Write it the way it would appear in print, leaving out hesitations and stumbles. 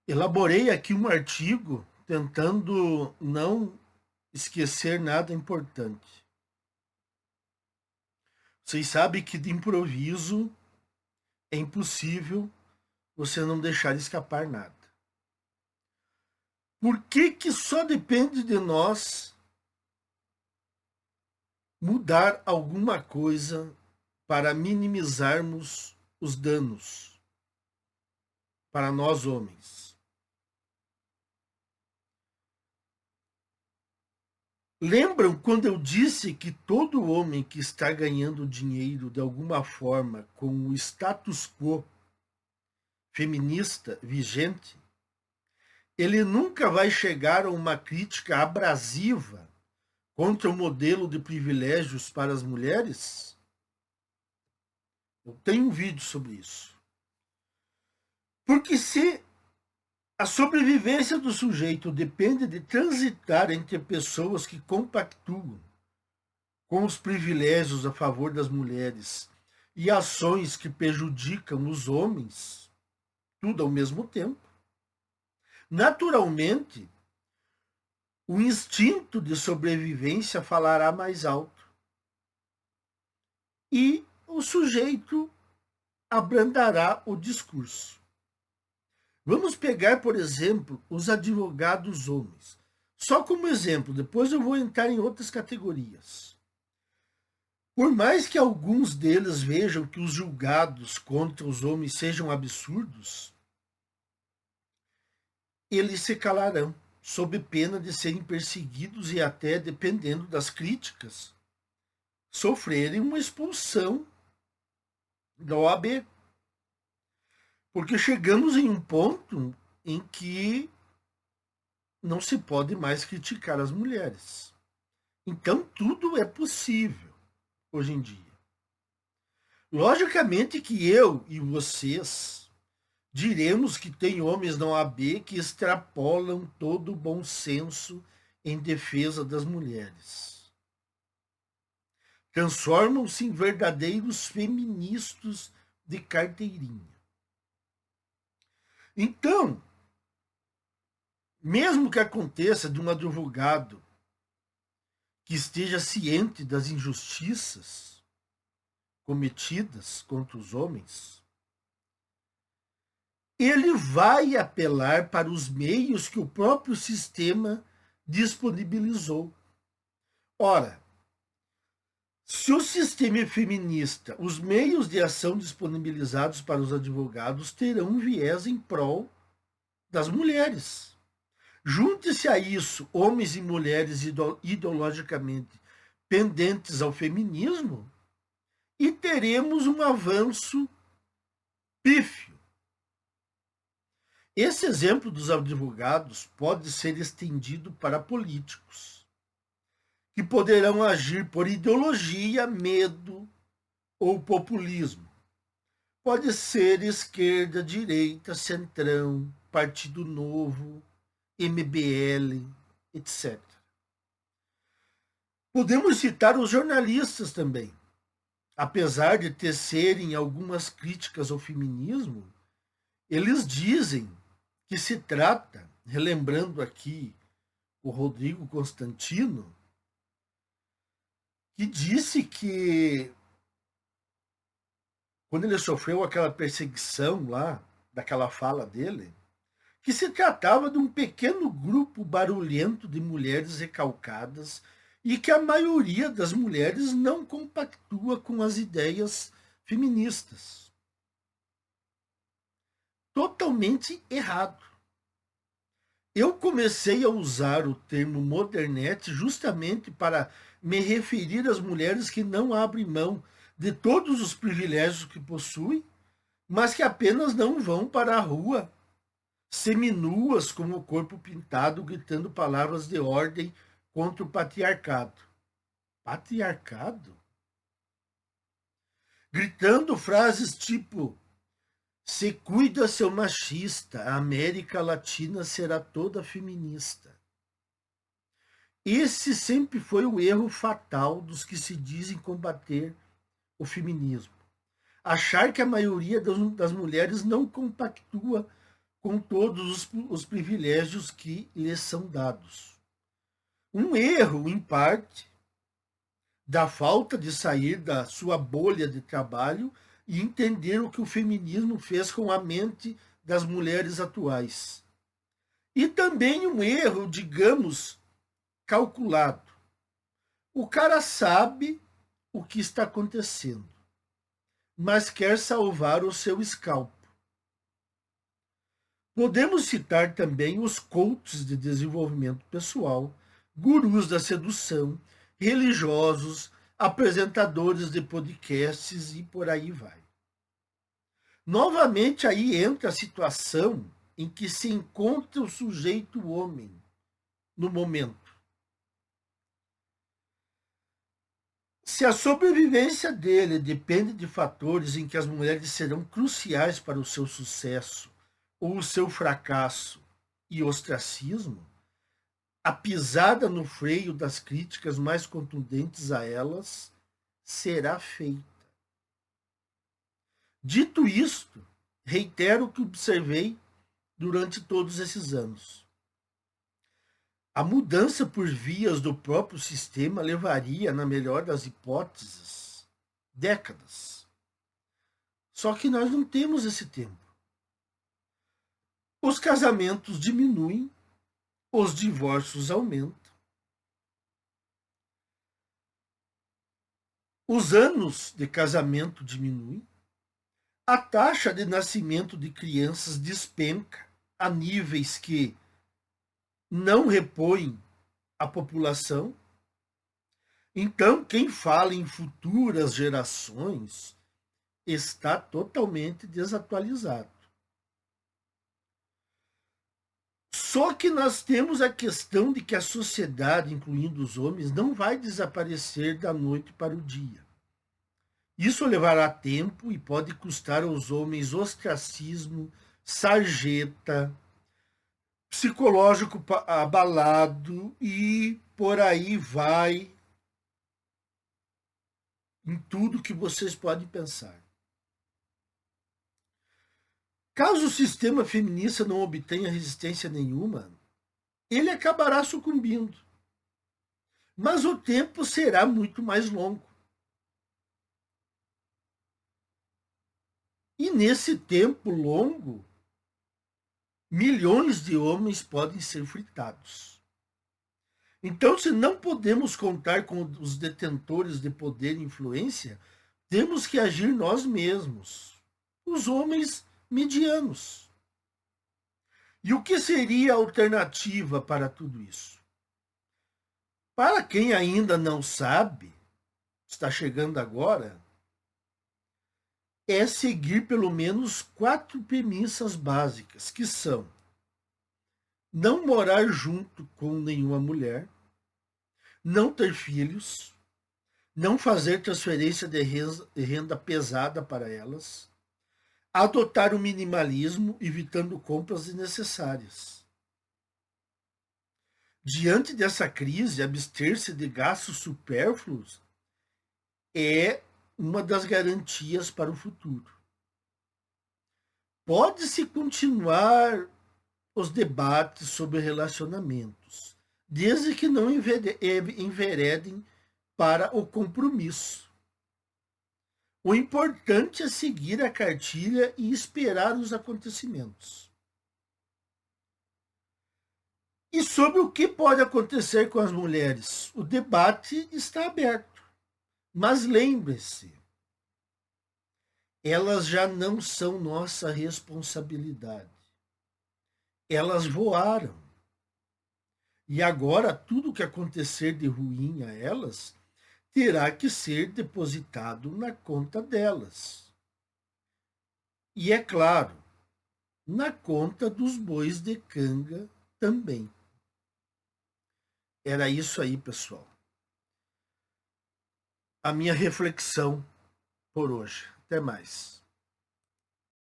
Elaborei aqui um artigo tentando não esquecer nada importante. Vocês sabem que de improviso é impossível você não deixar escapar nada. Por que que só depende de nós mudar alguma coisa para minimizarmos os danos para nós homens? Lembram quando eu disse que todo homem que está ganhando dinheiro de alguma forma com o status quo feminista vigente, ele nunca vai chegar a uma crítica abrasiva contra o modelo de privilégios para as mulheres? Eu tenho um vídeo sobre isso. Porque se a sobrevivência do sujeito depende de transitar entre pessoas que compactuam com os privilégios a favor das mulheres e ações que prejudicam os homens, tudo ao mesmo tempo, naturalmente, o instinto de sobrevivência falará mais alto. E o sujeito abrandará o discurso. Vamos pegar, por exemplo, os advogados homens. Só como exemplo, depois eu vou entrar em outras categorias. Por mais que alguns deles vejam que os julgados contra os homens sejam absurdos, eles se calarão, sob pena de serem perseguidos e até, dependendo das críticas, sofrerem uma expulsão da OAB. Porque chegamos em um ponto em que não se pode mais criticar as mulheres. Então tudo é possível hoje em dia. Logicamente que eu e vocês diremos que tem homens na OAB que extrapolam todo o bom senso em defesa das mulheres. Transformam-se em verdadeiros feministas de carteirinha. Então, mesmo que aconteça de um advogado que esteja ciente das injustiças cometidas contra os homens, ele vai apelar para os meios que o próprio sistema disponibilizou. Ora, se o sistema é feminista, os meios de ação disponibilizados para os advogados terão um viés em prol das mulheres. Junte-se a isso homens e mulheres ideologicamente pendentes ao feminismo e teremos um avanço pífio. Esse exemplo dos advogados pode ser estendido para políticos, que poderão agir por ideologia, medo ou populismo. Pode ser esquerda, direita, centrão, Partido Novo, MBL, etc. Podemos citar os jornalistas também. Apesar de tecerem algumas críticas ao feminismo, eles dizem que se trata, relembrando aqui o Rodrigo Constantino, que disse que quando ele sofreu aquela perseguição lá, daquela fala dele, que se tratava de um pequeno grupo barulhento de mulheres recalcadas e que a maioria das mulheres não compactua com as ideias feministas. Totalmente errado. Eu comecei a usar o termo modernete justamente para me referir às mulheres que não abrem mão de todos os privilégios que possuem, mas que apenas não vão para a rua seminuas com o corpo pintado, gritando palavras de ordem contra o patriarcado. Patriarcado? Gritando frases tipo: se cuida, seu machista, a América Latina será toda feminista. Esse sempre foi o erro fatal dos que se dizem combater o feminismo. Achar que a maioria das mulheres não compactua com todos os privilégios que lhes são dados. Um erro, em parte, da falta de sair da sua bolha de trabalho e entender o que o feminismo fez com a mente das mulheres atuais. E também um erro, digamos, calculado. O cara sabe o que está acontecendo, mas quer salvar o seu scalpo. Podemos citar também os coaches de desenvolvimento pessoal, gurus da sedução, religiosos, apresentadores de podcasts e por aí vai. Novamente aí entra a situação em que se encontra o sujeito homem no momento. Se a sobrevivência dele depende de fatores em que as mulheres serão cruciais para o seu sucesso ou o seu fracasso e ostracismo, a pisada no freio das críticas mais contundentes a elas será feita. Dito isto, reitero o que observei durante todos esses anos. A mudança por vias do próprio sistema levaria, na melhor das hipóteses, décadas. Só que nós não temos esse tempo. Os casamentos diminuem, os divórcios aumentam. Os anos de casamento diminuem, a taxa de nascimento de crianças despenca a níveis que não repõem a população. Então, quem fala em futuras gerações está totalmente desatualizado. Só que nós temos a questão de que a sociedade, incluindo os homens, não vai desaparecer da noite para o dia. Isso levará tempo e pode custar aos homens ostracismo, sarjeta, psicológico abalado e por aí vai em tudo que vocês podem pensar. Caso o sistema feminista não obtenha resistência nenhuma, ele acabará sucumbindo. Mas o tempo será muito mais longo. E nesse tempo longo, milhões de homens podem ser fritados. Então, se não podemos contar com os detentores de poder e influência, temos que agir nós mesmos, os homens medianos. E o que seria a alternativa para tudo isso? Para quem ainda não sabe, está chegando agora, é seguir pelo menos 4 premissas básicas, que são: não morar junto com nenhuma mulher, não ter filhos, não fazer transferência de renda pesada para elas, adotar o minimalismo, evitando compras desnecessárias. Diante dessa crise, abster-se de gastos supérfluos é uma das garantias para o futuro. Pode-se continuar os debates sobre relacionamentos, desde que não enveredem para o compromisso. O importante é seguir a cartilha e esperar os acontecimentos. E sobre o que pode acontecer com as mulheres? O debate está aberto. Mas lembre-se, elas já não são nossa responsabilidade. Elas voaram. E agora tudo que acontecer de ruim a elas terá que ser depositado na conta delas. E é claro, na conta dos bois de canga também. Era isso aí, pessoal. A minha reflexão por hoje. Até mais.